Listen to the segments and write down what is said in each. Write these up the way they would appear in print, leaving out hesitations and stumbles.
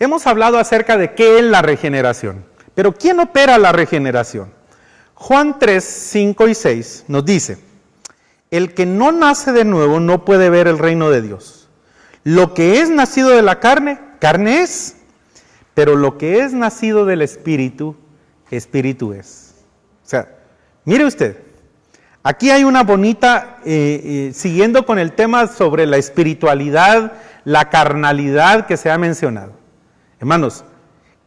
Hemos hablado acerca de qué es la regeneración, pero ¿quién opera la regeneración? Juan 3, 5 y 6 nos dice: el que no nace de nuevo no puede ver el reino de Dios. Lo que es nacido de la carne, carne es, pero lo que es nacido del Espíritu, Espíritu es. O sea, mire usted, aquí hay una bonita, siguiendo con el tema sobre la espiritualidad, la carnalidad que se ha mencionado. Hermanos,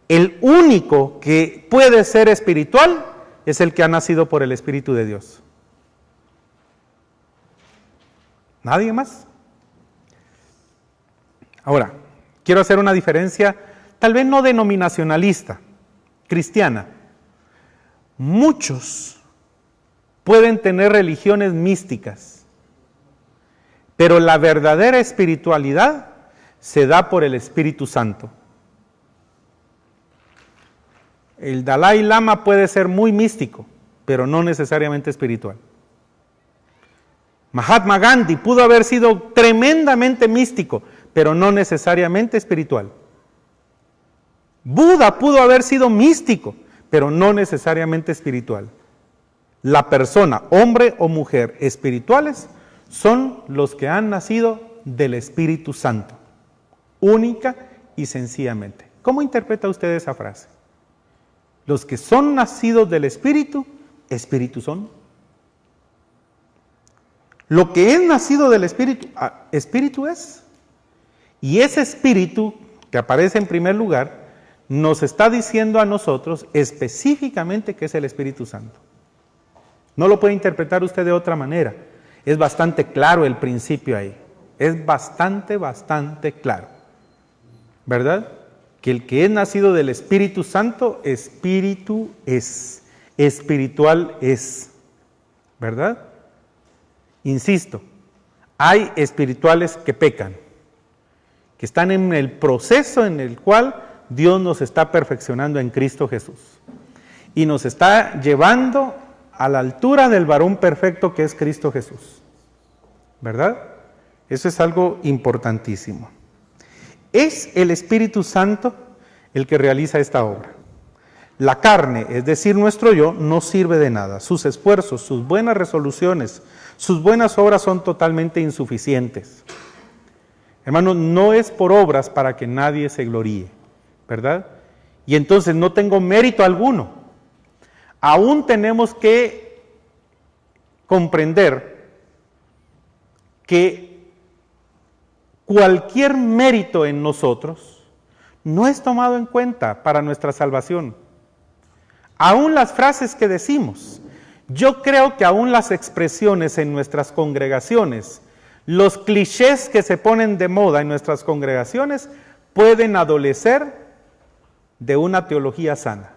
el único que puede ser espiritual es el que ha nacido por el Espíritu de Dios. ¿Nadie más? Ahora, quiero hacer una diferencia, tal vez no denominacionalista, cristiana. Muchos pueden tener religiones místicas, pero la verdadera espiritualidad se da por el Espíritu Santo. El Dalai Lama puede ser muy místico, pero no necesariamente espiritual. Mahatma Gandhi pudo haber sido tremendamente místico, pero no necesariamente espiritual. Buda pudo haber sido místico, pero no necesariamente espiritual. La persona, hombre o mujer, espirituales, son los que han nacido del Espíritu Santo, única y sencillamente. ¿Cómo interpreta usted esa frase? Los que son nacidos del Espíritu, Espíritu son. Lo que es nacido del Espíritu, Espíritu es. Y ese Espíritu, que aparece en primer lugar, nos está diciendo a nosotros específicamente que es el Espíritu Santo. No lo puede interpretar usted de otra manera. Es bastante claro el principio ahí. Es bastante claro. ¿Verdad? Que el que es nacido del Espíritu Santo, Espíritu es. Espiritual es. ¿Verdad? Insisto, hay espirituales que pecan, que están en el proceso en el cual Dios nos está perfeccionando en Cristo Jesús. Y nos está llevando a la altura del varón perfecto que es Cristo Jesús. ¿Verdad? Eso es algo importantísimo. Es el Espíritu Santo el que realiza esta obra. La carne, es decir, nuestro yo, no sirve de nada. Sus esfuerzos, sus buenas resoluciones, sus buenas obras son totalmente insuficientes. Hermanos, no es por obras para que nadie se gloríe, ¿verdad? Y entonces no tengo mérito alguno. Aún tenemos que comprender que cualquier mérito en nosotros no es tomado en cuenta para nuestra salvación. Aún las frases que decimos, yo creo que aún las expresiones en nuestras congregaciones, los clichés que se ponen de moda en nuestras congregaciones, pueden adolecer de una teología sana.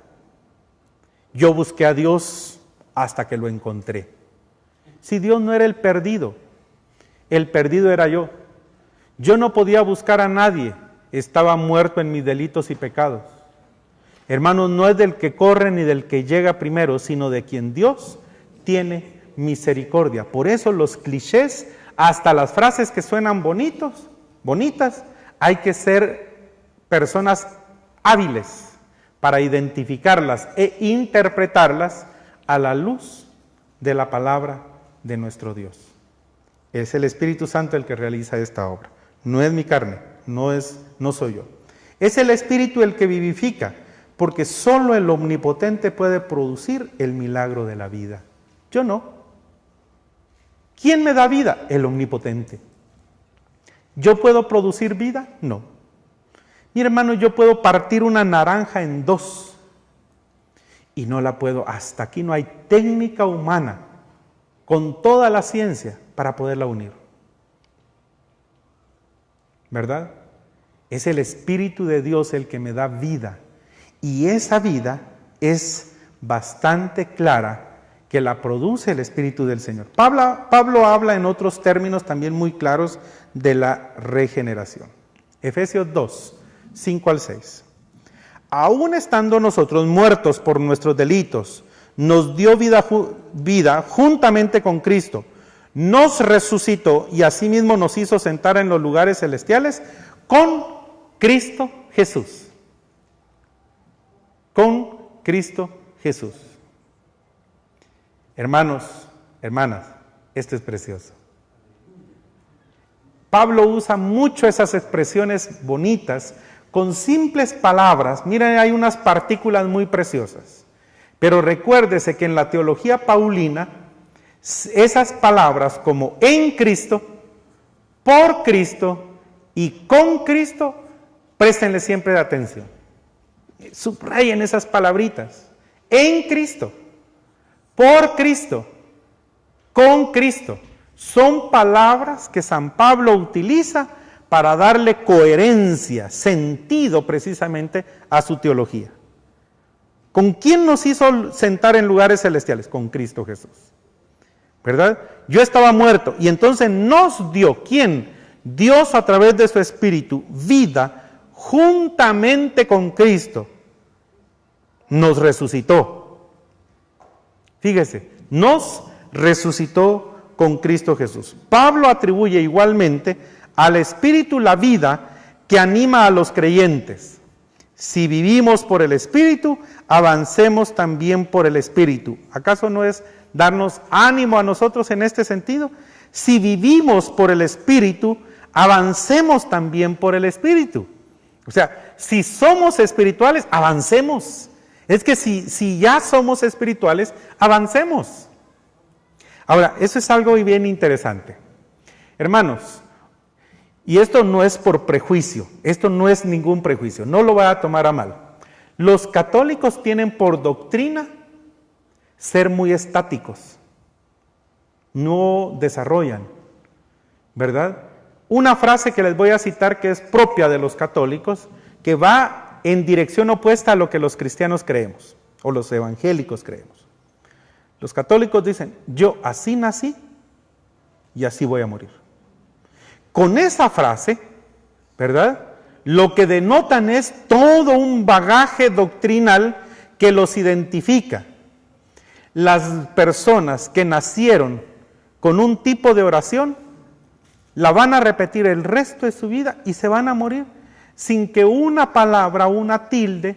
Yo busqué a Dios hasta que lo encontré. Si Dios no era el perdido era yo. Yo no podía buscar a nadie, estaba muerto en mis delitos y pecados. Hermanos, no es del que corre ni del que llega primero, sino de quien Dios tiene misericordia. Por eso los clichés, hasta las frases que suenan bonitas, hay que ser personas hábiles para identificarlas e interpretarlas a la luz de la palabra de nuestro Dios. Es el Espíritu Santo el que realiza esta obra. No es mi carne, no soy yo. Es el Espíritu el que vivifica, porque solo el Omnipotente puede producir el milagro de la vida. Yo no. ¿Quién me da vida? El Omnipotente. ¿Yo puedo producir vida? No. Mi hermano, yo puedo partir una naranja en dos y no la puedo, hasta aquí no hay técnica humana con toda la ciencia para poderla unir. ¿Verdad? Es el Espíritu de Dios el que me da vida. Y esa vida es bastante clara que la produce el Espíritu del Señor. Pablo habla en otros términos también muy claros de la regeneración. Efesios 2, 5 al 6. Aún estando nosotros muertos por nuestros delitos, nos dio vida juntamente con Cristo, nos resucitó y asimismo nos hizo sentar en los lugares celestiales con Cristo Jesús. con Cristo Jesús. Hermanos, hermanas, esto es precioso. Pablo usa mucho esas expresiones bonitas, con simples palabras. Miren, hay unas partículas muy preciosas. Pero recuérdese que en la teología paulina, esas palabras como en Cristo, por Cristo y con Cristo, préstenle siempre atención. Subrayen esas palabritas. En Cristo, por Cristo, con Cristo. Son palabras que San Pablo utiliza para darle coherencia, sentido precisamente a su teología. ¿Con quién nos hizo sentar en lugares celestiales? Con Cristo Jesús. ¿Verdad? Yo estaba muerto y entonces nos dio, ¿quién? Dios a través de su Espíritu, vida juntamente con Cristo. Nos resucitó. Fíjese, nos resucitó con Cristo Jesús. Pablo atribuye igualmente al Espíritu la vida que anima a los creyentes. Si vivimos por el Espíritu, avancemos también por el Espíritu. ¿Acaso no es darnos ánimo a nosotros en este sentido? Si vivimos por el Espíritu, avancemos también por el Espíritu. O sea, si somos espirituales, avancemos. Es que si ya somos espirituales, avancemos. Ahora, eso es algo bien interesante. Hermanos, y esto no es por prejuicio, esto no es ningún prejuicio, no lo voy a tomar a mal. Los católicos tienen por doctrina ser muy estáticos, no desarrollan, ¿verdad? Una frase que les voy a citar que es propia de los católicos, que va en dirección opuesta a lo que los cristianos creemos, o los evangélicos creemos. Los católicos dicen, yo así nací y así voy a morir. Con esa frase, ¿verdad? Lo que denotan es todo un bagaje doctrinal que los identifica. Las personas que nacieron con un tipo de oración, la van a repetir el resto de su vida y se van a morir sin que una palabra, una tilde,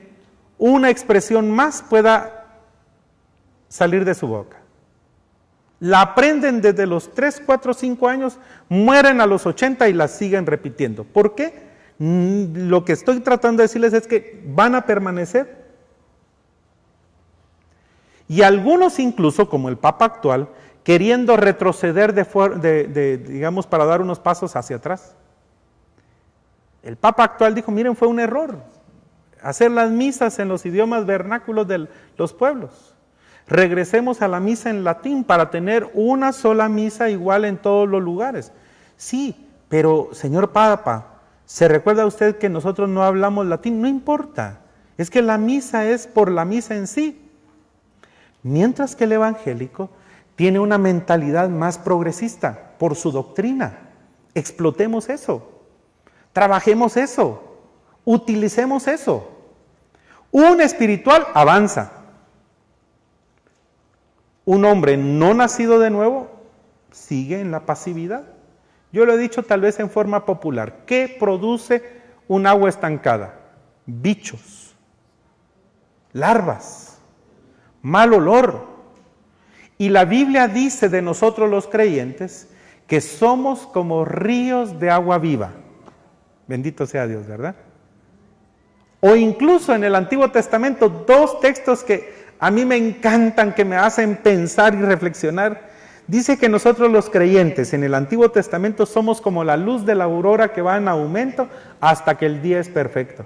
una expresión más pueda salir de su boca. La aprenden desde los 3, 4, 5 años, mueren a los 80 y la siguen repitiendo. ¿Por qué? Lo que estoy tratando de decirles es que van a permanecer. Y algunos incluso, como el Papa actual, queriendo retroceder digamos, para dar unos pasos hacia atrás. El Papa actual dijo, miren, fue un error hacer las misas en los idiomas vernáculos de los pueblos. Regresemos a la misa en latín para tener una sola misa igual en todos los lugares. Sí, pero señor Papa, ¿se recuerda usted que nosotros no hablamos latín? No importa, es que la misa es por la misa en sí. Mientras que el evangélico tiene una mentalidad más progresista por su doctrina. Explotemos eso, trabajemos eso, utilicemos eso. Un espiritual avanza. Un hombre no nacido de nuevo sigue en la pasividad. Yo lo he dicho tal vez en forma popular. ¿Qué produce un agua estancada? Bichos, larvas, mal olor. Y la Biblia dice de nosotros los creyentes que somos como ríos de agua viva. Bendito sea Dios, ¿verdad? O incluso en el Antiguo Testamento, 2 textos que a mí me encantan, que me hacen pensar y reflexionar. Dice que nosotros los creyentes en el Antiguo Testamento somos como la luz de la aurora que va en aumento hasta que el día es perfecto.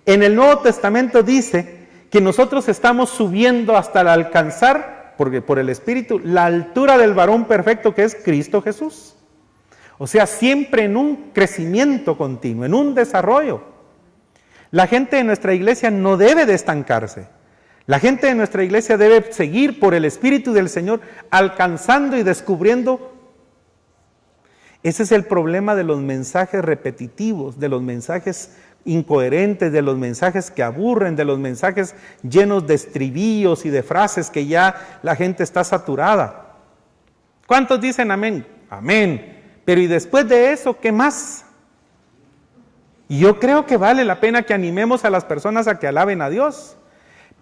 En el Nuevo Testamento dice que nosotros estamos subiendo hasta el alcanzar, porque por el Espíritu, la altura del varón perfecto que es Cristo Jesús. O sea, siempre en un crecimiento continuo, en un desarrollo. La gente de nuestra iglesia no debe de estancarse. La gente de nuestra iglesia debe seguir por el Espíritu del Señor, alcanzando y descubriendo. Ese es el problema de los mensajes repetitivos, de los mensajes incoherentes, de los mensajes que aburren, de los mensajes llenos de estribillos y de frases que ya la gente está saturada. ¿Cuántos dicen amén? Amén. Pero ¿y después de eso qué más? Y yo creo que vale la pena que animemos a las personas a que alaben a Dios.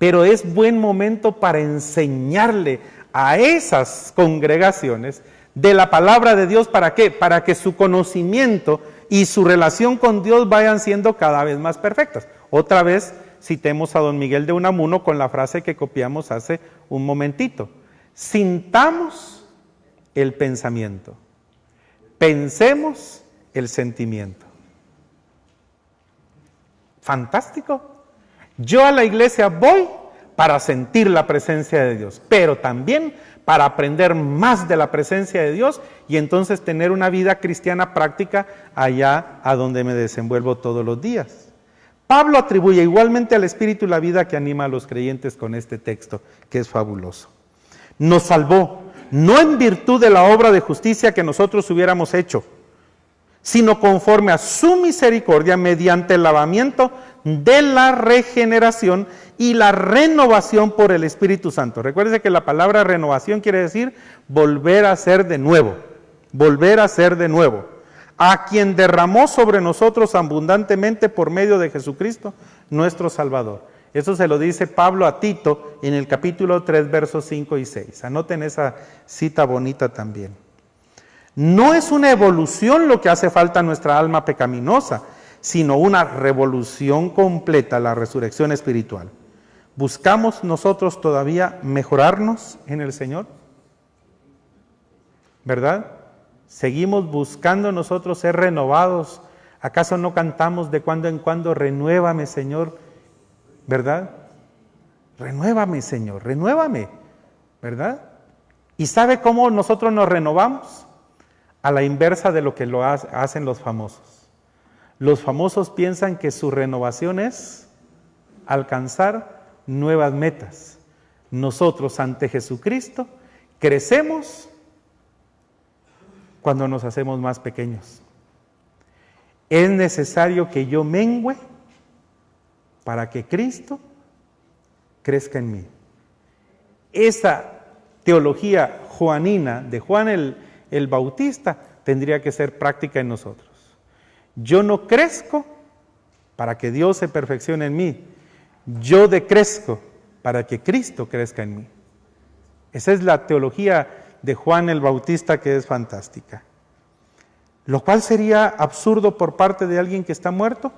pero es buen momento para enseñarle a esas congregaciones de la palabra de Dios. ¿Para qué? Para que su conocimiento y su relación con Dios vayan siendo cada vez más perfectas. Otra vez citemos a don Miguel de Unamuno con la frase que copiamos hace un momentito. Sintamos el pensamiento, pensemos el sentimiento. Fantástico. Yo a la iglesia voy para sentir la presencia de Dios, pero también para aprender más de la presencia de Dios y entonces tener una vida cristiana práctica allá a donde me desenvuelvo todos los días. Pablo atribuye igualmente al Espíritu la vida que anima a los creyentes con este texto, que es fabuloso. Nos salvó, no en virtud de la obra de justicia que nosotros hubiéramos hecho, sino conforme a su misericordia mediante el lavamiento de la regeneración y la renovación por el Espíritu Santo. Recuerde que la palabra renovación quiere decir volver a ser de nuevo, volver a ser de nuevo. A quien derramó sobre nosotros abundantemente por medio de Jesucristo, nuestro Salvador. Eso se lo dice Pablo a Tito en el capítulo 3, versos 5 y 6. Anoten esa cita bonita también. No es una evolución lo que hace falta a nuestra alma pecaminosa, sino una revolución completa, la resurrección espiritual. ¿Buscamos nosotros todavía mejorarnos en el Señor? ¿Verdad? ¿Seguimos buscando nosotros ser renovados? ¿Acaso no cantamos de cuando en cuando, renuévame, Señor? ¿Verdad? Renuévame, Señor, renuévame, ¿verdad? ¿Y sabe cómo nosotros nos renovamos? A la inversa de lo que lo hacen los famosos. Los famosos piensan que su renovación es alcanzar nuevas metas. Nosotros ante Jesucristo crecemos cuando nos hacemos más pequeños. Es necesario que yo mengüe para que Cristo crezca en mí. Esa teología juanina de Juan el Bautista tendría que ser práctica en nosotros. Yo no crezco para que Dios se perfeccione en mí, yo decrezco para que Cristo crezca en mí. Esa es la teología de Juan el Bautista, que es fantástica. Lo cual sería absurdo por parte de alguien que está muerto,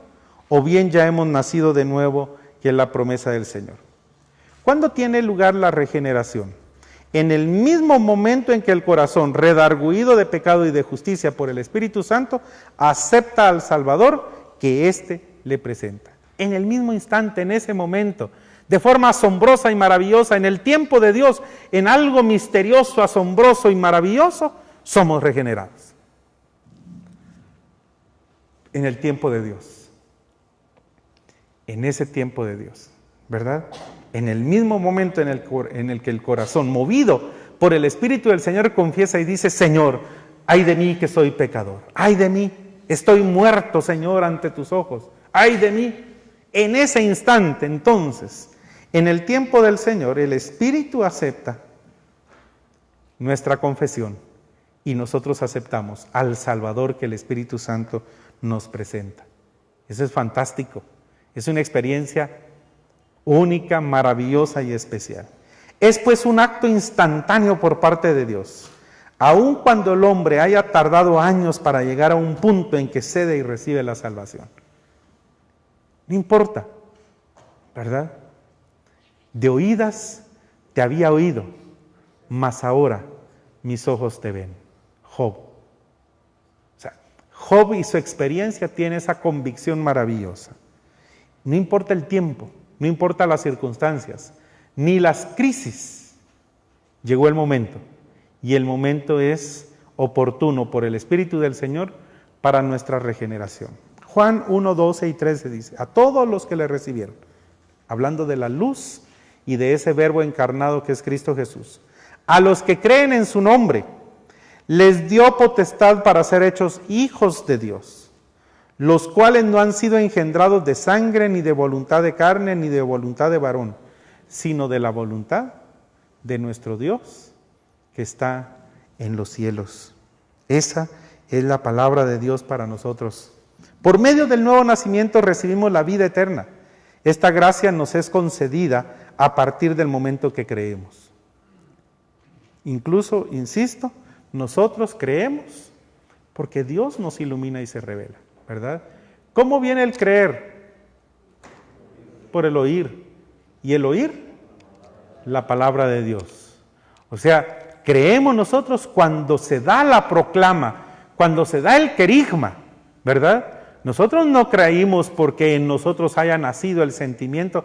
o bien ya hemos nacido de nuevo, que es la promesa del Señor. ¿Cuándo tiene lugar la regeneración? En el mismo momento en que el corazón, redargüido de pecado y de justicia por el Espíritu Santo, acepta al Salvador que éste le presenta. En el mismo instante, en ese momento, de forma asombrosa y maravillosa, en el tiempo de Dios, en algo misterioso, asombroso y maravilloso, somos regenerados. En el tiempo de Dios. En ese tiempo de Dios, ¿verdad? En el mismo momento en el que el corazón, movido por el Espíritu del Señor, confiesa y dice, Señor, ay de mí que soy pecador, ay de mí, estoy muerto, Señor, ante tus ojos, ay de mí. En ese instante, entonces, en el tiempo del Señor, el Espíritu acepta nuestra confesión y nosotros aceptamos al Salvador que el Espíritu Santo nos presenta. Eso es fantástico, es una experiencia única, maravillosa y especial. Es pues un acto instantáneo por parte de Dios. Aun cuando el hombre haya tardado años para llegar a un punto en que cede y recibe la salvación. No importa, ¿verdad? De oídas te había oído, mas ahora mis ojos te ven. Job. O sea, Job y su experiencia tiene esa convicción maravillosa. No importa el tiempo, no importa las circunstancias, ni las crisis. Llegó el momento, y el momento es oportuno por el Espíritu del Señor para nuestra regeneración. Juan 1, 12 y 13 dice, a todos los que le recibieron, hablando de la luz y de ese verbo encarnado que es Cristo Jesús, a los que creen en su nombre, les dio potestad para ser hechos hijos de Dios, los cuales no han sido engendrados de sangre, ni de voluntad de carne, ni de voluntad de varón, sino de la voluntad de nuestro Dios que está en los cielos. Esa es la palabra de Dios para nosotros. Por medio del nuevo nacimiento recibimos la vida eterna. Esta gracia nos es concedida a partir del momento que creemos. Incluso, insisto, nosotros creemos porque Dios nos ilumina y se revela, ¿verdad? ¿Cómo viene el creer? Por el oír. ¿Y el oír? La palabra de Dios. O sea, creemos nosotros cuando se da la proclama, cuando se da el querigma, ¿verdad? Nosotros no creímos porque en nosotros haya nacido el sentimiento,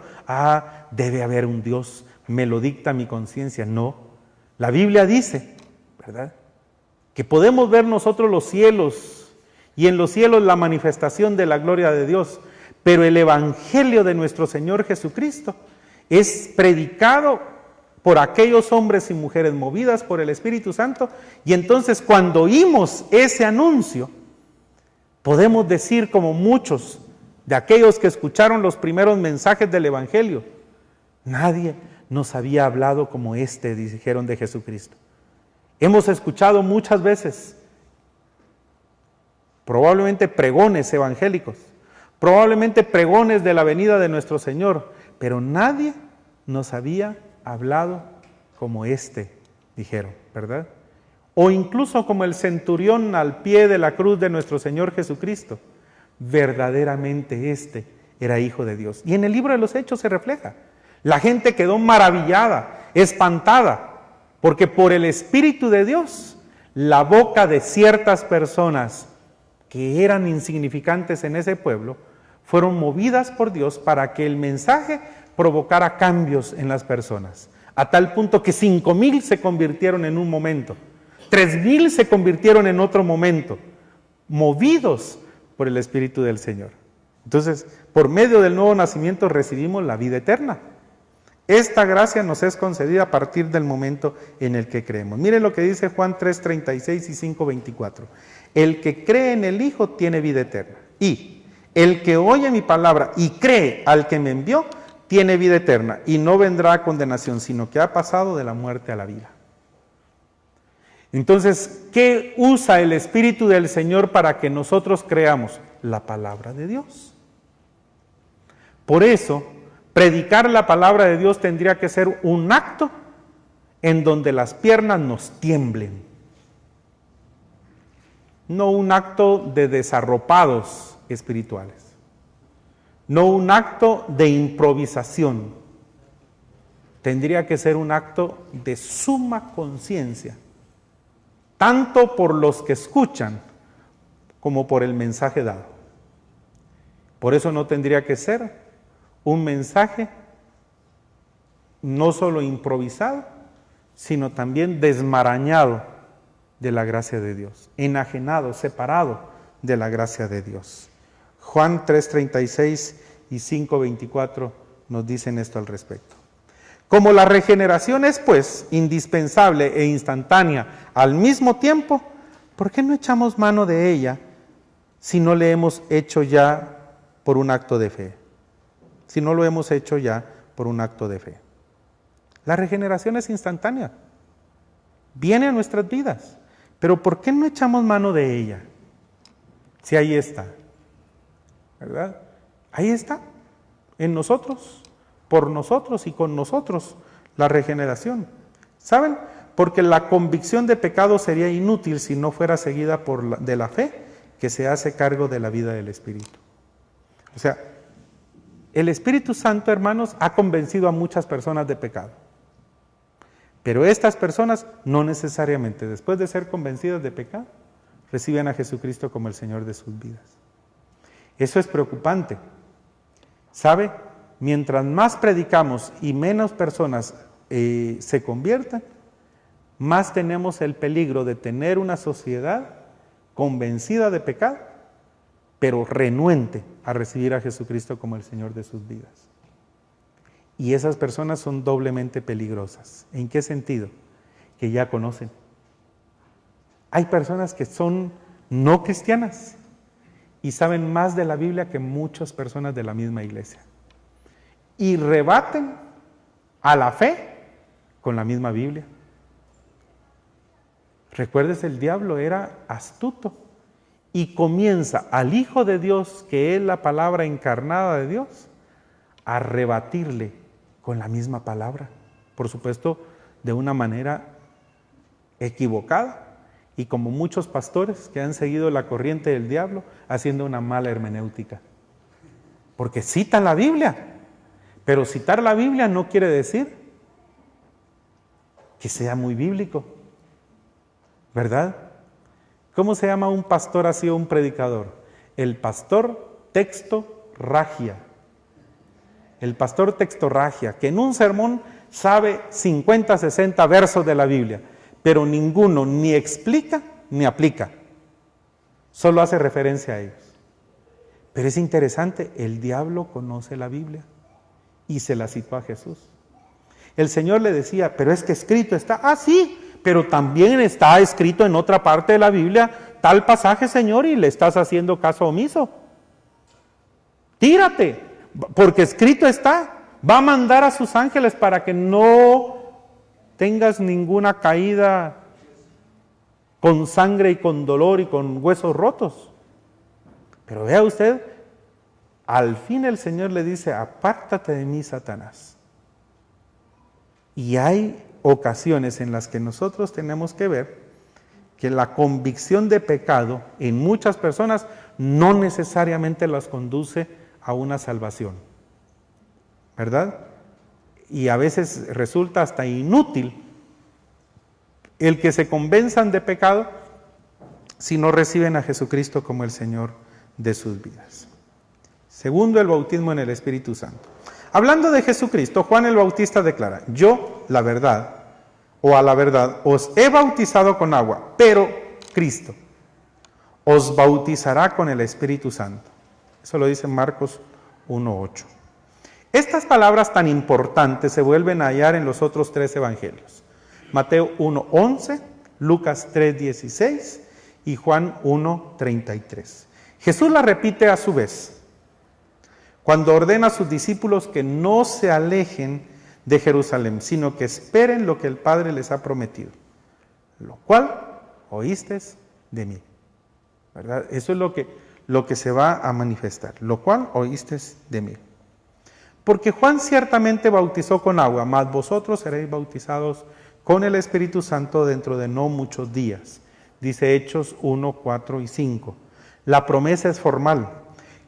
debe haber un Dios, me lo dicta mi conciencia. No, la Biblia dice, ¿verdad?, que podemos ver nosotros los cielos y en los cielos la manifestación de la gloria de Dios, pero el evangelio de nuestro Señor Jesucristo es predicado por aquellos hombres y mujeres movidas por el Espíritu Santo, y entonces cuando oímos ese anuncio, podemos decir como muchos de aquellos que escucharon los primeros mensajes del evangelio, nadie nos había hablado como este, dijeron, de Jesucristo. Hemos escuchado muchas veces, probablemente pregones evangélicos, probablemente pregones de la venida de nuestro Señor, pero nadie nos había hablado como este, dijeron, ¿verdad? O incluso como el centurión al pie de la cruz de nuestro Señor Jesucristo. Verdaderamente este era hijo de Dios. Y en el libro de los Hechos se refleja. La gente quedó maravillada, espantada, porque por el Espíritu de Dios, la boca de ciertas personas que eran insignificantes en ese pueblo, fueron movidas por Dios para que el mensaje provocara cambios en las personas, a tal punto que 5,000 se convirtieron en un momento, 3,000 se convirtieron en otro momento, movidos por el Espíritu del Señor. Entonces, por medio del nuevo nacimiento recibimos la vida eterna. Esta gracia nos es concedida a partir del momento en el que creemos. Miren lo que dice Juan 3:36 y 5:24. El que cree en el Hijo tiene vida eterna. Y el que oye mi palabra y cree al que me envió, tiene vida eterna y no vendrá a condenación, sino que ha pasado de la muerte a la vida. Entonces, ¿qué usa el Espíritu del Señor para que nosotros creamos? La palabra de Dios. Por eso, predicar la palabra de Dios tendría que ser un acto en donde las piernas nos tiemblen. No un acto de desarropados espirituales. No un acto de improvisación. Tendría que ser un acto de suma conciencia, tanto por los que escuchan como por el mensaje dado. Por eso no tendría que ser un mensaje no solo improvisado, sino también desmarañado de la gracia de Dios, enajenado, separado de la gracia de Dios. Juan 3:36 y 5:24 nos dicen esto al respecto. Como la regeneración es pues indispensable e instantánea al mismo tiempo, ¿por qué no echamos mano de ella si no le hemos hecho ya por un acto de fe? Si no lo hemos hecho ya por un acto de fe. La regeneración es instantánea, viene a nuestras vidas, pero ¿por qué no echamos mano de ella? Si ahí está, ¿verdad? Ahí está, en nosotros, por nosotros y con nosotros, la regeneración. ¿Saben? Porque la convicción de pecado sería inútil si no fuera seguida de la fe que se hace cargo de la vida del Espíritu. O sea, el Espíritu Santo, hermanos, ha convencido a muchas personas de pecado. Pero estas personas no necesariamente, después de ser convencidas de pecado, reciben a Jesucristo como el Señor de sus vidas. Eso es preocupante. ¿Sabe? Mientras más predicamos y menos personas se conviertan, más tenemos el peligro de tener una sociedad convencida de pecado, pero renuente a recibir a Jesucristo como el Señor de sus vidas. Y esas personas son doblemente peligrosas. ¿En qué sentido? Que ya conocen. Hay personas que son no cristianas y saben más de la Biblia que muchas personas de la misma iglesia. Y rebaten a la fe con la misma Biblia. Recuerdes, el diablo era astuto y comienza al Hijo de Dios, que es la palabra encarnada de Dios, a rebatirle con la misma palabra. Por supuesto, de una manera equivocada y como muchos pastores que han seguido la corriente del diablo haciendo una mala hermenéutica. Porque citan la Biblia, pero citar la Biblia no quiere decir que sea muy bíblico, ¿verdad? ¿Cómo se llama un pastor así o un predicador? El pastor textorragia. El pastor textorragia, que en un sermón sabe 50, 60 versos de la Biblia, pero ninguno ni explica ni aplica. Solo hace referencia a ellos. Pero es interesante, el diablo conoce la Biblia y se la citó a Jesús. El Señor le decía, pero es que escrito está. Ah, sí, pero también está escrito en otra parte de la Biblia tal pasaje, Señor, y le estás haciendo caso omiso. Tírate, porque escrito está. Va a mandar a sus ángeles para que no tengas ninguna caída con sangre y con dolor y con huesos rotos. Pero vea usted, al fin el Señor le dice, apártate de mí, Satanás. Y hay ocasiones en las que nosotros tenemos que ver que la convicción de pecado en muchas personas no necesariamente las conduce a una salvación, ¿verdad? Y a veces resulta hasta inútil el que se convenzan de pecado si no reciben a Jesucristo como el Señor de sus vidas. Segundo, el bautismo en el Espíritu Santo. Hablando de Jesucristo, Juan el Bautista declara, yo, la verdad, o a la verdad, os he bautizado con agua, pero Cristo os bautizará con el Espíritu Santo. Eso lo dice Marcos 1:8. Estas palabras tan importantes se vuelven a hallar en los otros 3 evangelios. Mateo 1:11, Lucas 3:16 y Juan 1:33. Jesús la repite a su vez cuando ordena a sus discípulos que no se alejen de Jerusalén, sino que esperen lo que el Padre les ha prometido, lo cual oísteis de mí. ¿Verdad? Eso es lo que se va a manifestar, lo cual oísteis de mí. Porque Juan ciertamente bautizó con agua, mas vosotros seréis bautizados con el Espíritu Santo dentro de no muchos días. Dice Hechos 1, 4 y 5. La promesa es formal.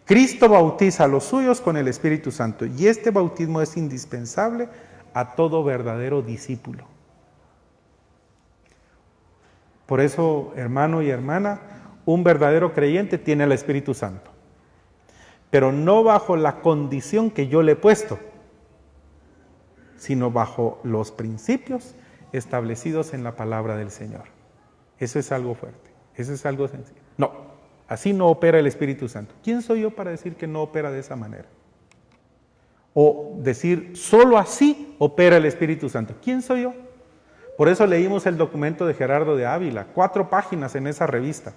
Cristo bautiza a los suyos con el Espíritu Santo y este bautismo es indispensable a todo verdadero discípulo. Por eso, hermano y hermana, un verdadero creyente tiene el Espíritu Santo, pero no bajo la condición que yo le he puesto, sino bajo los principios establecidos en la palabra del Señor. Eso es algo fuerte, eso es algo sencillo. No. Así no opera el Espíritu Santo. ¿Quién soy yo para decir que no opera de esa manera? O decir, solo así opera el Espíritu Santo. ¿Quién soy yo? Por eso leímos el documento de Gerardo de Ávila, 4 páginas en esa revista.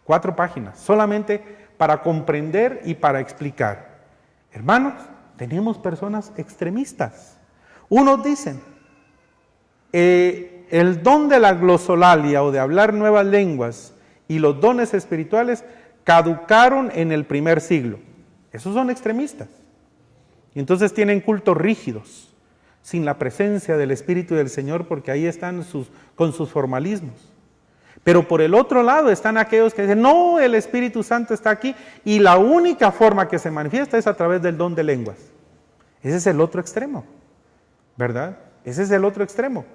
4 páginas, solamente para comprender y para explicar. Hermanos, tenemos personas extremistas. Unos dicen, el don de la glosolalia o de hablar nuevas lenguas y los dones espirituales caducaron en el primer siglo. Esos son extremistas. Y entonces tienen cultos rígidos, sin la presencia del Espíritu del Señor, porque ahí están con sus formalismos. Pero por el otro lado están aquellos que dicen, no, el Espíritu Santo está aquí y la única forma que se manifiesta es a través del don de lenguas. Ese es el otro extremo, ¿verdad? Ese es el otro extremo,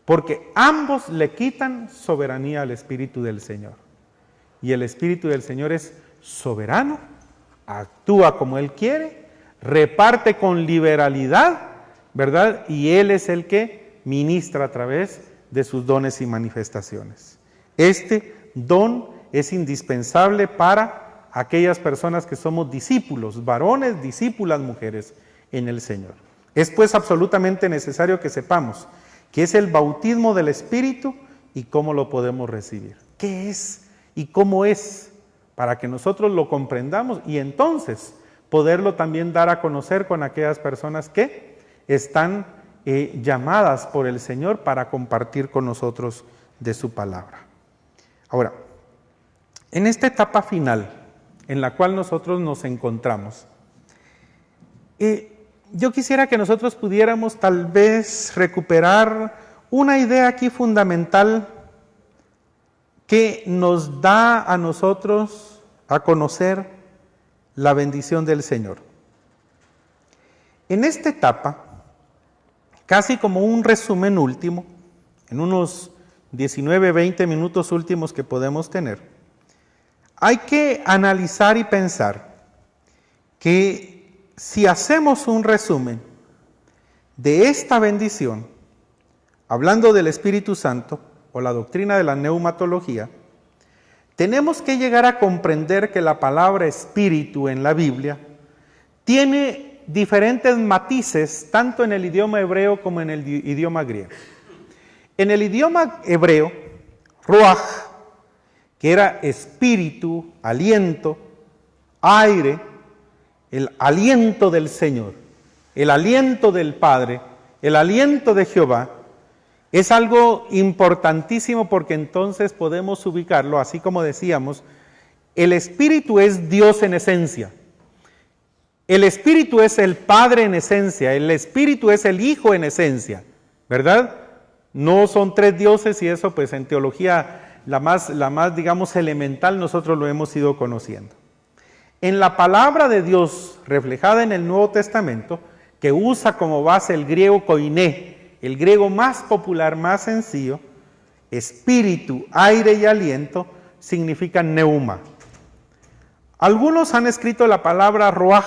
porque ambos le quitan soberanía al Espíritu del Señor. Y el Espíritu del Señor es soberano, actúa como Él quiere, reparte con liberalidad, ¿verdad? Y Él es el que ministra a través de sus dones y manifestaciones. Este don es indispensable para aquellas personas que somos discípulos, varones, discípulas, mujeres en el Señor. Es pues absolutamente necesario que sepamos qué es el bautismo del Espíritu y cómo lo podemos recibir. ¿Qué es? ¿Y cómo es? Para que nosotros lo comprendamos y entonces poderlo también dar a conocer con aquellas personas que están llamadas por el Señor para compartir con nosotros de su palabra. Ahora, en esta etapa final en la cual nosotros nos encontramos, yo quisiera que nosotros pudiéramos tal vez recuperar una idea aquí fundamental que nos da a nosotros a conocer la bendición del Señor. En esta etapa, casi como un resumen último, en unos 19, 20 minutos últimos que podemos tener, hay que analizar y pensar que si hacemos un resumen de esta bendición, hablando del Espíritu Santo o la doctrina de la neumatología, tenemos que llegar a comprender que la palabra espíritu en la Biblia tiene diferentes matices, tanto en el idioma hebreo como en el idioma griego. En el idioma hebreo, ruach, que era espíritu, aliento, aire, el aliento del Señor, el aliento del Padre, el aliento de Jehová, es algo importantísimo porque entonces podemos ubicarlo, así como decíamos, el Espíritu es Dios en esencia. El Espíritu es el Padre en esencia, el Espíritu es el Hijo en esencia, ¿verdad? No son tres dioses y eso pues en teología la más digamos elemental nosotros lo hemos ido conociendo. En la palabra de Dios reflejada en el Nuevo Testamento, que usa como base el griego koiné, el griego más popular, más sencillo, espíritu, aire y aliento, significa neuma. Algunos han escrito la palabra ruach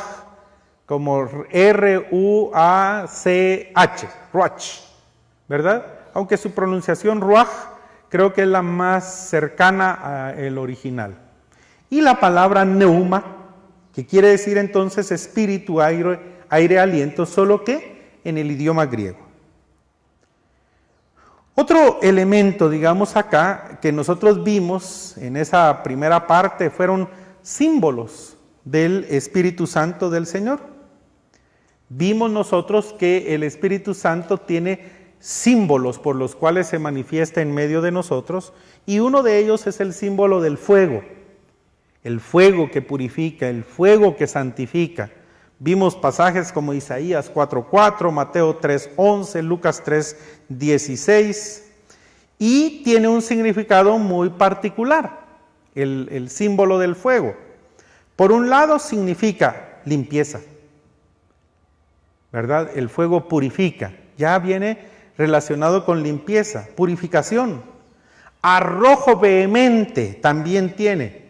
como R-U-A-C-H, ruach, ¿verdad? Aunque su pronunciación ruach creo que es la más cercana al original. Y la palabra neuma, que quiere decir entonces espíritu, aire, aliento, solo que en el idioma griego. Otro elemento, digamos acá, que nosotros vimos en esa primera parte fueron símbolos del Espíritu Santo del Señor. Vimos nosotros que el Espíritu Santo tiene símbolos por los cuales se manifiesta en medio de nosotros, y uno de ellos es el símbolo del fuego. El fuego que purifica, el fuego que santifica. Vimos pasajes como Isaías 4:4, Mateo 3:11, Lucas 3:16, y tiene un significado muy particular, el símbolo del fuego. Por un lado significa limpieza, ¿verdad? El fuego purifica, ya viene relacionado con limpieza, purificación. Arrojo vehemente también tiene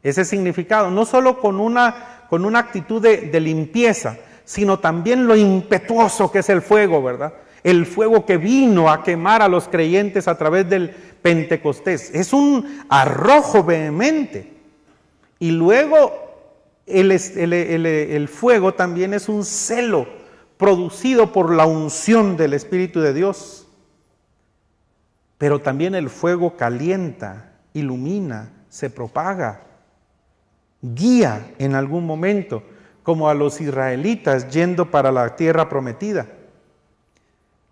ese significado, no solo con una actitud de limpieza, sino también lo impetuoso que es el fuego, ¿verdad? El fuego que vino a quemar a los creyentes a través del Pentecostés. Es un arrojo vehemente. Y luego el fuego también es un celo producido por la unción del Espíritu de Dios. Pero también el fuego calienta, ilumina, se propaga, guía en algún momento, como a los israelitas yendo para la tierra prometida.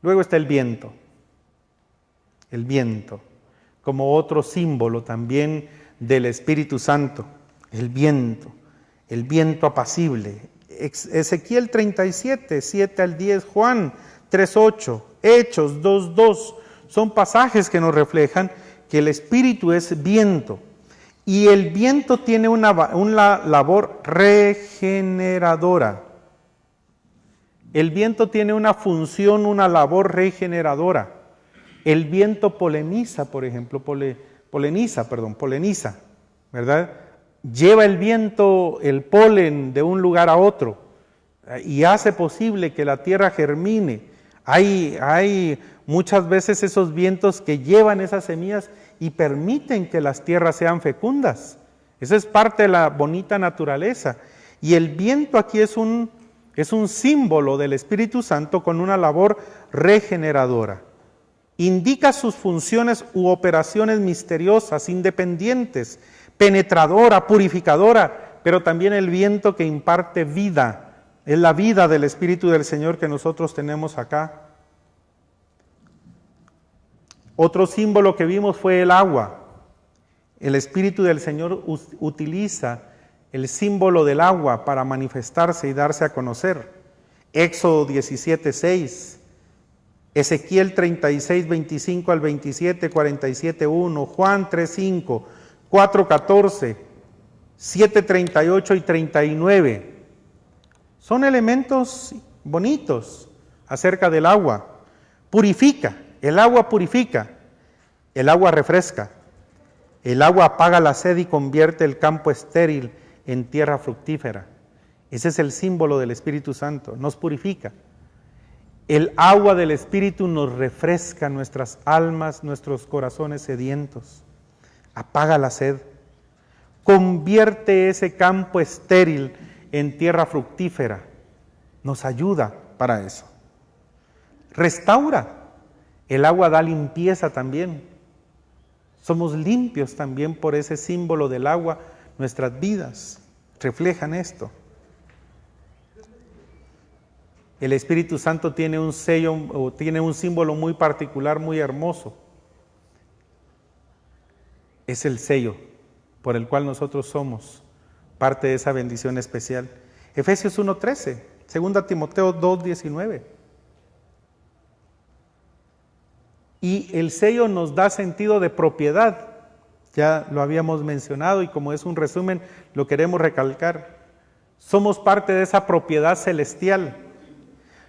Luego está el viento como otro símbolo también del Espíritu Santo, el viento apacible. Ezequiel 37, 7 al 10, Juan 3:8, Hechos 2:2, son pasajes que nos reflejan que el Espíritu es viento. Y el viento tiene una labor regeneradora. El viento tiene una función, una labor regeneradora. El viento poliniza, por ejemplo, poliniza, ¿verdad? Lleva el viento el polen de un lugar a otro y hace posible que la tierra germine. Hay muchas veces esos vientos que llevan esas semillas y permiten que las tierras sean fecundas. Eso es parte de la bonita naturaleza. Y el viento aquí es un símbolo del Espíritu Santo con una labor regeneradora. Indica sus funciones u operaciones misteriosas, independientes, penetradora, purificadora, pero también el viento que imparte vida. Es la vida del Espíritu del Señor que nosotros tenemos acá. Otro símbolo que vimos fue el agua. El Espíritu del Señor utiliza el símbolo del agua para manifestarse y darse a conocer. Éxodo 17:6, Ezequiel 36:25 al 27, 47:1, Juan 3:5, 4:14, 7:38 y 39. Son elementos bonitos acerca del agua. Purifica, el agua purifica, el agua refresca, el agua apaga la sed y convierte el campo estéril en tierra fructífera. Ese es el símbolo del Espíritu Santo, nos purifica. El agua del Espíritu nos refresca nuestras almas, nuestros corazones sedientos, apaga la sed, convierte ese campo estéril en tierra fructífera, nos ayuda para eso. Restaura, el agua da limpieza también. Somos limpios también por ese símbolo del agua, nuestras vidas reflejan esto. El Espíritu Santo tiene un sello o tiene un símbolo muy particular, muy hermoso. Es el sello por el cual nosotros somos parte de esa bendición especial. Efesios 1:13, 2 Timoteo 2:19. Y el sello nos da sentido de propiedad. Ya lo habíamos mencionado y como es un resumen, lo queremos recalcar. Somos parte de esa propiedad celestial.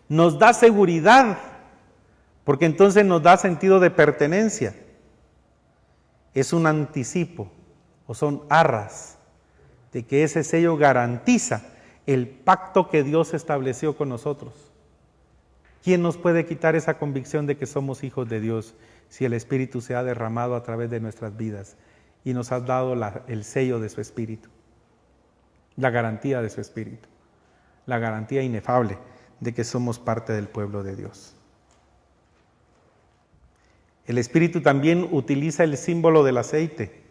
Nos da seguridad, porque entonces nos da sentido de pertenencia. Es un anticipo, o son arras, de que ese sello garantiza el pacto que Dios estableció con nosotros. ¿Quién nos puede quitar esa convicción de que somos hijos de Dios si el Espíritu se ha derramado a través de nuestras vidas y nos ha dado el sello de su Espíritu? La garantía de su Espíritu, la garantía inefable de que somos parte del pueblo de Dios. El Espíritu también utiliza el símbolo del aceite.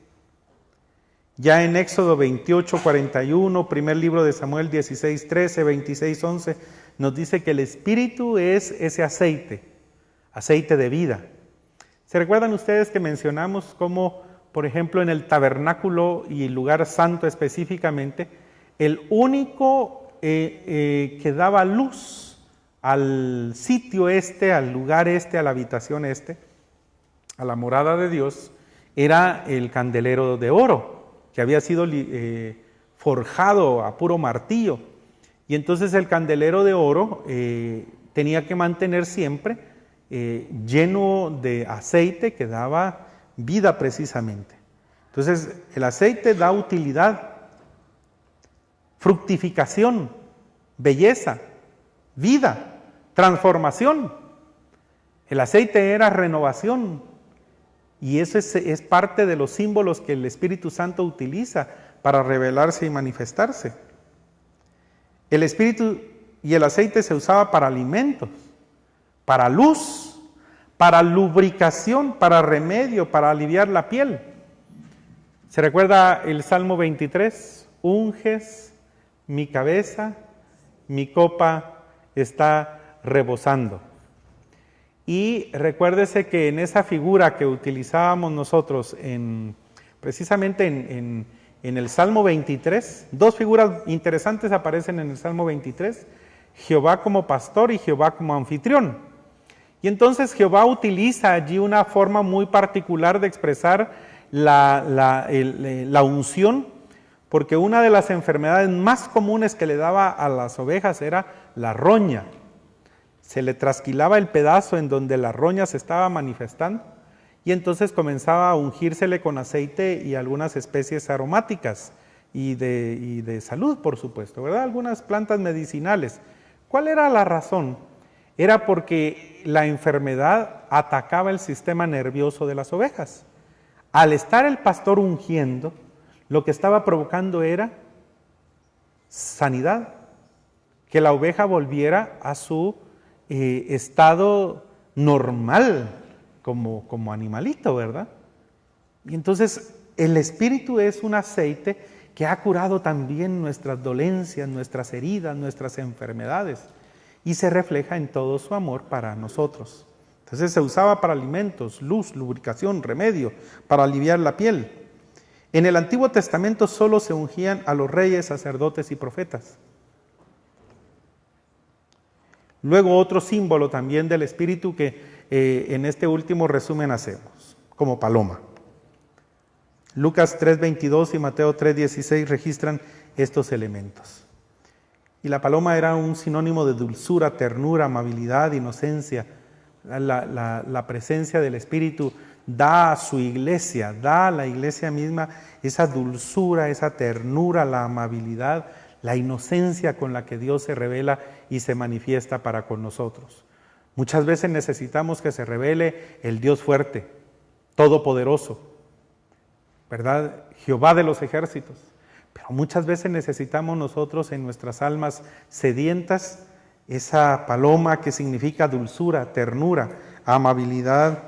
Ya en Éxodo 28:41, primer libro de Samuel 16:13, 26:11, nos dice que el Espíritu es ese aceite, aceite de vida. ¿Se recuerdan ustedes que mencionamos cómo, por ejemplo, en el tabernáculo y el lugar santo específicamente, el único que daba luz al sitio al lugar a la habitación a la morada de Dios, era el candelero de oro, que había sido forjado a puro martillo. Y entonces el candelero de oro tenía que mantener siempre lleno de aceite que daba vida precisamente. Entonces el aceite da utilidad, fructificación, belleza, vida, transformación. El aceite era renovación. Y eso es parte de los símbolos que el Espíritu Santo utiliza para revelarse y manifestarse. El Espíritu y el aceite se usaba para alimentos, para luz, para lubricación, para remedio, para aliviar la piel. ¿Se recuerda el Salmo 23? Unges mi cabeza, mi copa está rebosando. Y recuérdese que en esa figura que utilizábamos nosotros precisamente en el Salmo 23, dos figuras interesantes aparecen en el Salmo 23, Jehová como pastor y Jehová como anfitrión. Y entonces Jehová utiliza allí una forma muy particular de expresar la unción, porque una de las enfermedades más comunes que le daba a las ovejas era la roña. Se le trasquilaba el pedazo en donde la roña se estaba manifestando y entonces comenzaba a ungírsele con aceite y algunas especies aromáticas y de salud, por supuesto, ¿verdad? Algunas plantas medicinales. ¿Cuál era la razón? Era porque la enfermedad atacaba el sistema nervioso de las ovejas. Al estar el pastor ungiendo, lo que estaba provocando era sanidad, que la oveja volviera a su estado normal como animalito, ¿verdad? Y entonces el Espíritu es un aceite que ha curado también nuestras dolencias, nuestras heridas, nuestras enfermedades y se refleja en todo su amor para nosotros. Entonces se usaba para alimentos, luz, lubricación, remedio, para aliviar la piel. En el Antiguo Testamento solo se ungían a los reyes, sacerdotes y profetas. Luego otro símbolo también del Espíritu que en este último resumen hacemos, como paloma. Lucas 3:22 y Mateo 3:16 registran estos elementos. Y la paloma era un sinónimo de dulzura, ternura, amabilidad, inocencia. La presencia del Espíritu da a su iglesia, da a la iglesia misma esa dulzura, esa ternura, la amabilidad, la inocencia con la que Dios se revela y se manifiesta para con nosotros. Muchas veces necesitamos que se revele el Dios fuerte, todopoderoso, ¿verdad? Jehová de los ejércitos. Pero muchas veces necesitamos nosotros en nuestras almas sedientas esa paloma que significa dulzura, ternura, amabilidad,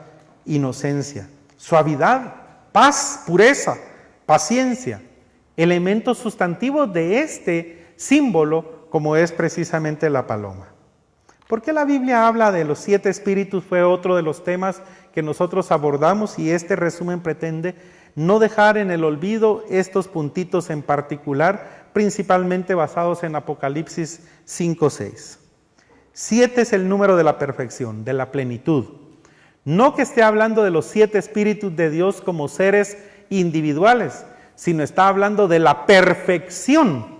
inocencia, suavidad, paz, pureza, paciencia, elementos sustantivos de este símbolo como es precisamente la paloma. ¿Por qué la Biblia habla de los 7 espíritus? Fue otro de los temas que nosotros abordamos y este resumen pretende no dejar en el olvido estos puntitos en particular, principalmente basados en Apocalipsis 5:6. 7 es el número de la perfección, de la plenitud. No que esté hablando de los 7 espíritus de Dios como seres individuales, sino está hablando de la perfección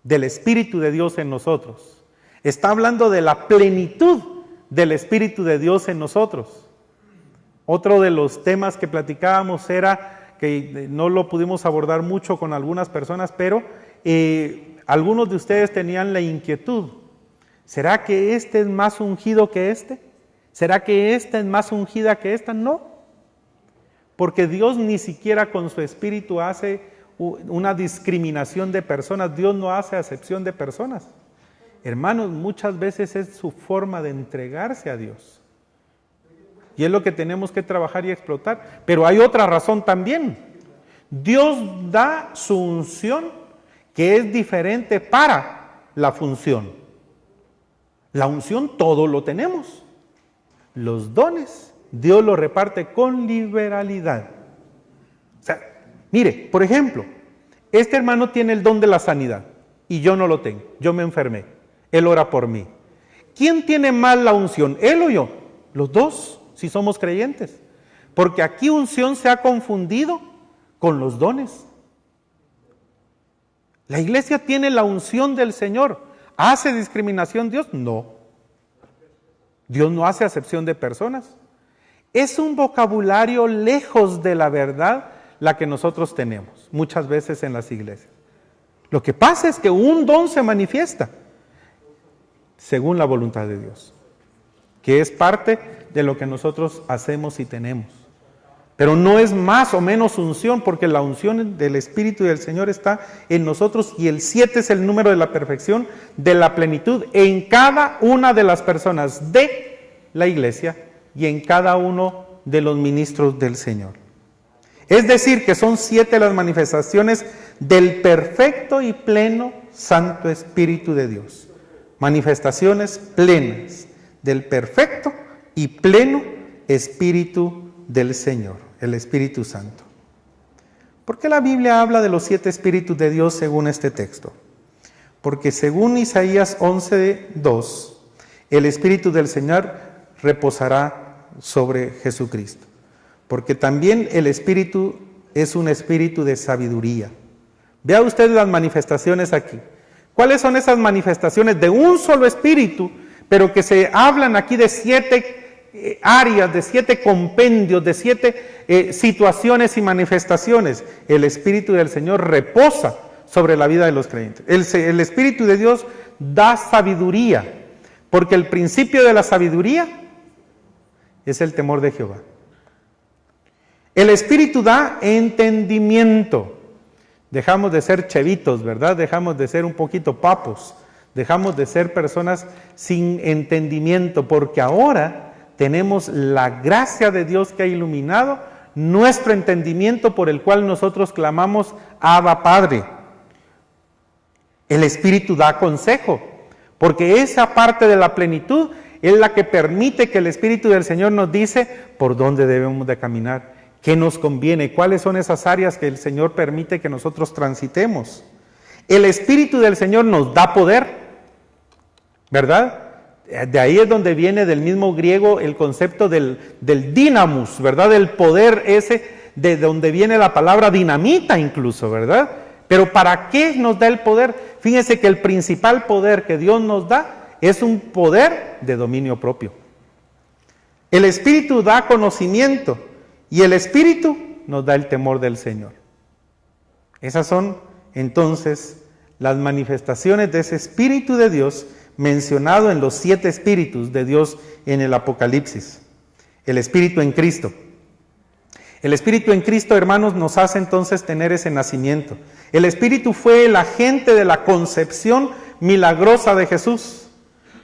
del Espíritu de Dios en nosotros. Está hablando de la plenitud del Espíritu de Dios en nosotros. Otro de los temas que platicábamos era, que no lo pudimos abordar mucho con algunas personas, pero algunos de ustedes tenían la inquietud. ¿Será que este es más ungido que este? ¿Será que esta es más ungida que esta? No. Porque Dios ni siquiera con su Espíritu hace una discriminación de personas. Dios no hace acepción de personas. Hermanos, muchas veces es su forma de entregarse a Dios. Y es lo que tenemos que trabajar y explotar. Pero hay otra razón también. Dios da su unción que es diferente para la función. La unción todo lo tenemos. Los dones, Dios los reparte con liberalidad. O sea, mire, por ejemplo, este hermano tiene el don de la sanidad y yo no lo tengo. Yo me enfermé. Él ora por mí. ¿Quién tiene más la unción? ¿Él o yo? Los dos, si somos creyentes. Porque aquí unción se ha confundido con los dones. La iglesia tiene la unción del Señor. ¿Hace discriminación Dios? No. Dios no hace acepción de personas. Es un vocabulario lejos de la verdad la que nosotros tenemos muchas veces en las iglesias. Lo que pasa es que un don se manifiesta según la voluntad de Dios, que es parte de lo que nosotros hacemos y tenemos. Pero no es más o menos unción, porque la unción del Espíritu del Señor está en nosotros y el 7 es el número de la perfección, de la plenitud en cada una de las personas de la iglesia y en cada uno de los ministros del Señor. Es decir, que son 7 las manifestaciones del perfecto y pleno Santo Espíritu de Dios. Manifestaciones plenas del perfecto y pleno Espíritu del Señor, el Espíritu Santo. ¿Por qué la Biblia habla de los 7 Espíritus de Dios según este texto? Porque según Isaías 11:2, el Espíritu del Señor reposará sobre Jesucristo. Porque también el Espíritu es un espíritu de sabiduría. Vea usted las manifestaciones aquí. ¿Cuáles son esas manifestaciones de un solo espíritu, pero que se hablan aquí de 7 áreas, de 7 compendios, de 7 situaciones y manifestaciones? El Espíritu del Señor reposa sobre la vida de los creyentes. El Espíritu de Dios da sabiduría, porque el principio de la sabiduría es el temor de Jehová. El Espíritu da entendimiento. Dejamos de ser chevitos, ¿verdad? Dejamos de ser un poquito papos. Dejamos de ser personas sin entendimiento, porque ahora tenemos la gracia de Dios que ha iluminado nuestro entendimiento, por el cual nosotros clamamos Abba Padre. El Espíritu da consejo, porque esa parte de la plenitud es la que permite que el Espíritu del Señor nos dice por dónde debemos de caminar. ¿Qué nos conviene? ¿Cuáles son esas áreas que el Señor permite que nosotros transitemos? El Espíritu del Señor nos da poder, ¿verdad? De ahí es donde viene del mismo griego el concepto del dynamus, ¿verdad? El poder ese, de donde viene la palabra dinamita incluso, ¿verdad? Pero ¿para qué nos da el poder? Fíjense que el principal poder que Dios nos da es un poder de dominio propio. El Espíritu da conocimiento y el Espíritu nos da el temor del Señor. Esas son entonces las manifestaciones de ese Espíritu de Dios mencionado en los 7 Espíritus de Dios en el Apocalipsis. El Espíritu en Cristo. El Espíritu en Cristo, hermanos, nos hace entonces tener ese nacimiento. El Espíritu fue el agente de la concepción milagrosa de Jesús.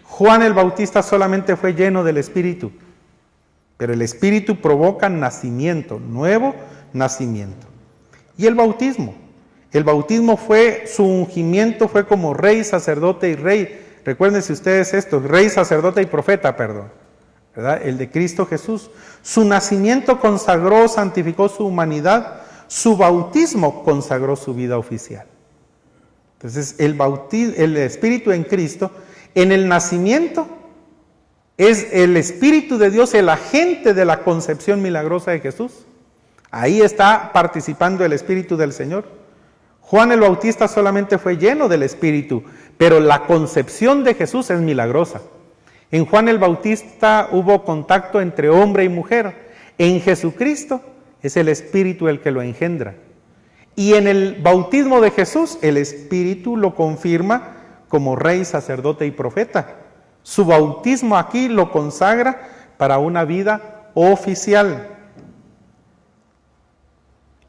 Juan el Bautista solamente fue lleno del Espíritu, pero el Espíritu provoca nacimiento, nuevo nacimiento. Y el bautismo fue, su ungimiento fue como rey, sacerdote y rey. Recuérdense ustedes esto, rey, sacerdote y profeta, perdón, ¿verdad? El de Cristo Jesús. Su nacimiento consagró, santificó su humanidad, su bautismo consagró su vida oficial. Entonces, el Espíritu en Cristo, en el nacimiento, es el Espíritu de Dios, el agente de la concepción milagrosa de Jesús. Ahí está participando el Espíritu del Señor. Juan el Bautista solamente fue lleno del Espíritu, pero la concepción de Jesús es milagrosa. En Juan el Bautista hubo contacto entre hombre y mujer. En Jesucristo es el Espíritu el que lo engendra. Y en el bautismo de Jesús, el Espíritu lo confirma como rey, sacerdote y profeta. Su bautismo aquí lo consagra para una vida oficial.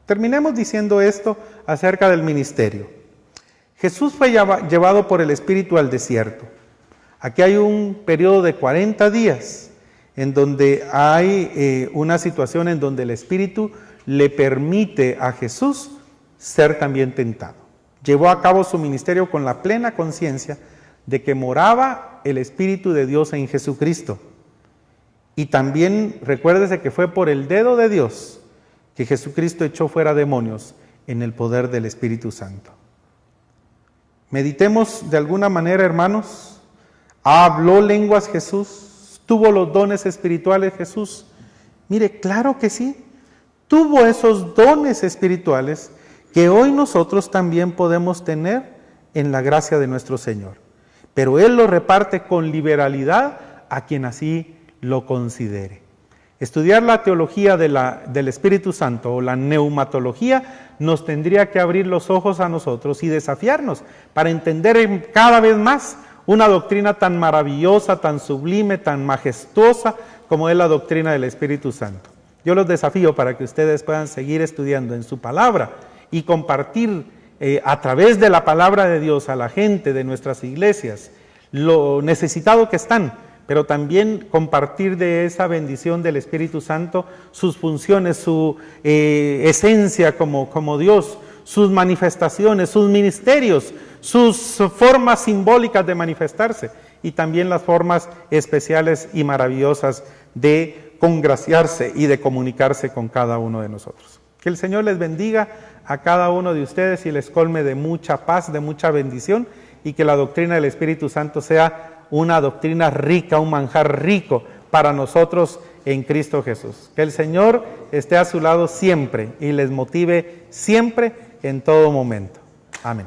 Terminemos diciendo esto acerca del ministerio. Jesús fue llevado por el Espíritu al desierto. Aquí hay un periodo de 40 días en donde hay una situación en donde el Espíritu le permite a Jesús ser también tentado. Llevó a cabo su ministerio con la plena conciencia de que moraba el Espíritu de Dios en Jesucristo. Y también recuérdese que fue por el dedo de Dios que Jesucristo echó fuera demonios en el poder del Espíritu Santo. Meditemos de alguna manera, hermanos. ¿Habló lenguas Jesús? ¿Tuvo los dones espirituales Jesús? Mire, claro que sí. Tuvo esos dones espirituales que hoy nosotros también podemos tener en la gracia de nuestro Señor. Pero Él lo reparte con liberalidad a quien así lo considere. Estudiar la teología del Espíritu Santo o la neumatología nos tendría que abrir los ojos a nosotros y desafiarnos para entender cada vez más una doctrina tan maravillosa, tan sublime, tan majestuosa como es la doctrina del Espíritu Santo. Yo los desafío para que ustedes puedan seguir estudiando en su palabra y compartir a través de la palabra de Dios a la gente de nuestras iglesias lo necesitado que están, pero también compartir de esa bendición del Espíritu Santo sus funciones, su esencia como Dios, sus manifestaciones, sus ministerios, sus formas simbólicas de manifestarse y también las formas especiales y maravillosas de congraciarse y de comunicarse con cada uno de nosotros. Que el Señor les bendiga a cada uno de ustedes y les colme de mucha paz, de mucha bendición, y que la doctrina del Espíritu Santo sea una doctrina rica, un manjar rico para nosotros en Cristo Jesús. Que el Señor esté a su lado siempre y les motive siempre en todo momento. Amén.